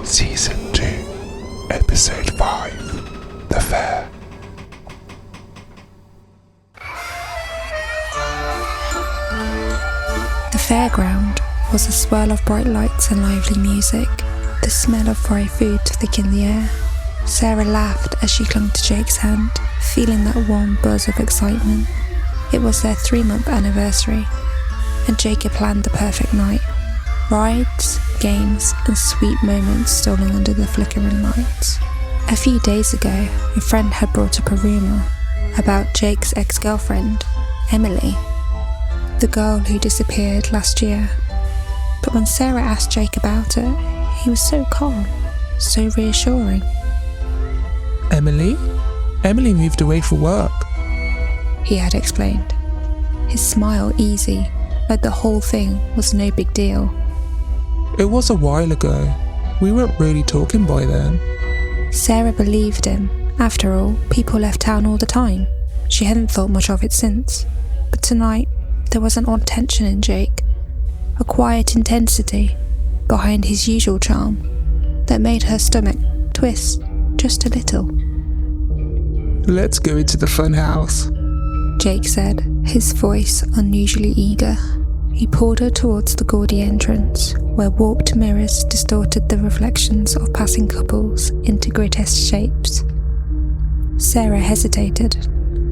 Season 2, Episode 5, The Fair. The fairground was a swirl of bright lights and lively music. The smell of fried food thick in the air. Sarah laughed as she clung to Jake's hand, feeling that warm buzz of excitement. It was their 3-month anniversary, and Jake had planned the perfect night. Rides, games, and sweet moments stolen under the flickering lights. A few days ago, a friend had brought up a rumour about Jake's ex-girlfriend, Emily, the girl who disappeared last year. But when Sarah asked Jake about it, he was so calm, so reassuring. Emily? Emily moved away for work, he had explained, his smile easy, like the whole thing was no big deal. It was a while ago. We weren't really talking by then. Sarah believed him. After all, people left town all the time. She hadn't thought much of it since. But tonight, there was an odd tension in Jake, a quiet intensity behind his usual charm that made her stomach twist just a little. Let's go into the Funhouse, Jake said, his voice unusually eager. He pulled her towards the gaudy entrance, where warped mirrors distorted the reflections of passing couples into grotesque shapes. Sarah hesitated.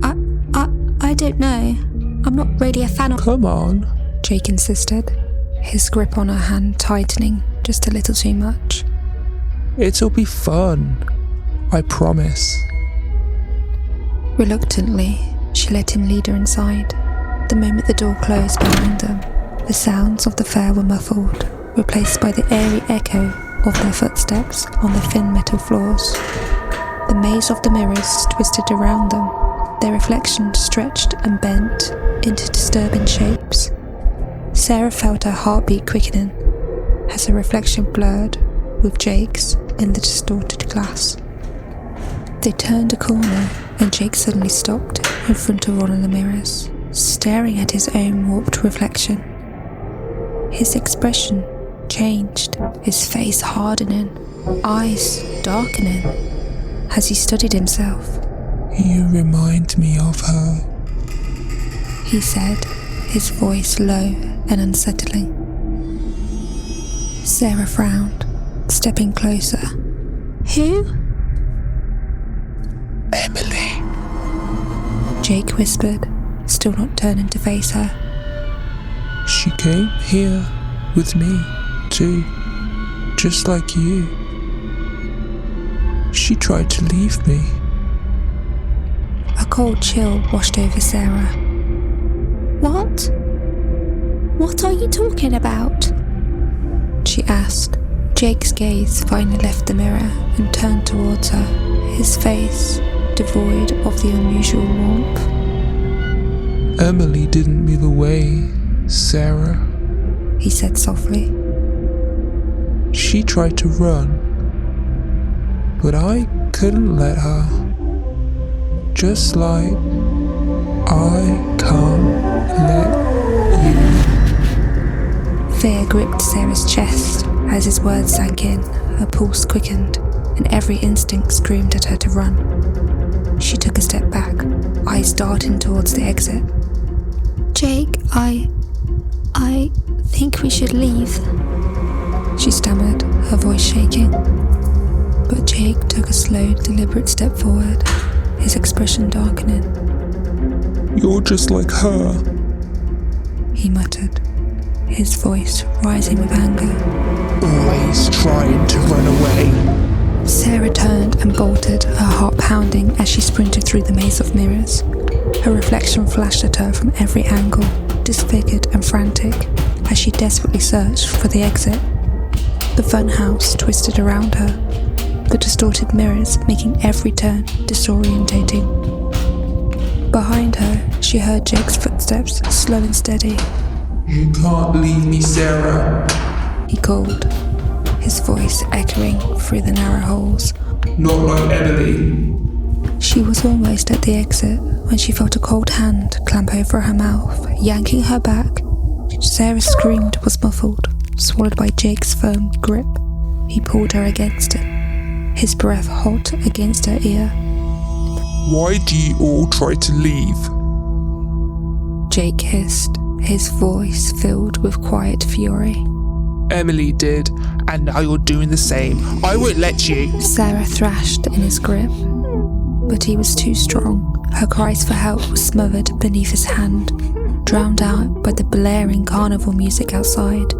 I don't know. I'm not really a fan of— Come on, Jake insisted, his grip on her hand tightening just a little too much. It'll be fun. I promise. Reluctantly, she let him lead her inside. The moment the door closed behind them, the sounds of the fair were muffled, replaced by the eerie echo of their footsteps on the thin metal floors. The maze of the mirrors twisted around them, their reflections stretched and bent into disturbing shapes. Sarah felt her heartbeat quickening as her reflection blurred with Jake's in the distorted glass. They turned a corner and Jake suddenly stopped in front of one of the mirrors, staring at his own warped reflection. His expression changed, his face hardening, eyes darkening, as he studied himself. You remind me of her, he said, his voice low and unsettling. Sarah frowned, stepping closer. Who? Emily, Jake whispered, still not turning to face her. She came here with me, too, just like you. She tried to leave me. A cold chill washed over Sarah. What? What are you talking about? She asked. Jake's gaze finally left the mirror and turned towards her, his face devoid of the unusual warmth. Emily didn't move away, Sarah, he said softly. She tried to run, but I couldn't let her. Just like I can't let you. Fear gripped Sarah's chest as his words sank in, her pulse quickened, and every instinct screamed at her to run. She took a step back, eyes darting towards the exit. Jake, I think we should leave, she stammered, her voice shaking. But Jake took a slow, deliberate step forward, his expression darkening. You're just like her, he muttered, his voice rising with anger. Always trying to run away. Sarah turned and bolted, her heart pounding as she sprinted through the maze of mirrors. Her reflection flashed at her from every angle, disfigured and frantic, as she desperately searched for the exit. The funhouse twisted around her, the distorted mirrors making every turn disorientating. Behind her, she heard Jake's footsteps, slow and steady. You can't leave me, Sarah, he called, his voice echoing through the narrow halls. Not like Emily. She was almost at the exit when she felt a cold hand clamp over her mouth, yanking her back. Sarah's scream was muffled, swallowed by Jake's firm grip. He pulled her against him, his breath hot against her ear. Why do you all try to leave? Jake hissed, his voice filled with quiet fury. Emily did, and now you're doing the same. I won't let you. Sarah thrashed in his grip, but he was too strong. Her cries for help were smothered beneath his hand, drowned out by the blaring carnival music outside.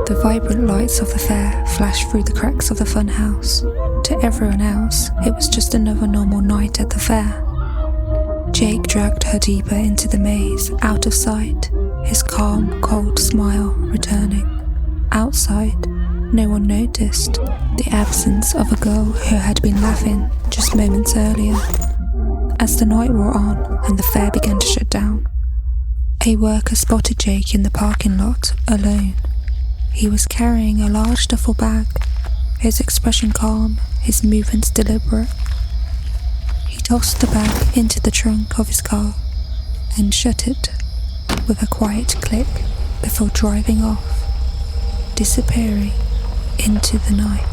The vibrant lights of the fair flashed through the cracks of the funhouse. To everyone else, it was just another normal night at the fair. Jake dragged her deeper into the maze, out of sight, his calm, cold smile returning. Outside, no one noticed the absence of a girl who had been laughing just moments earlier. As the night wore on and the fair began to shut down, a worker spotted Jake in the parking lot, alone. He was carrying a large duffel bag, his expression calm, his movements deliberate. He tossed the bag into the trunk of his car and shut it with a quiet click before driving off, disappearing into the night.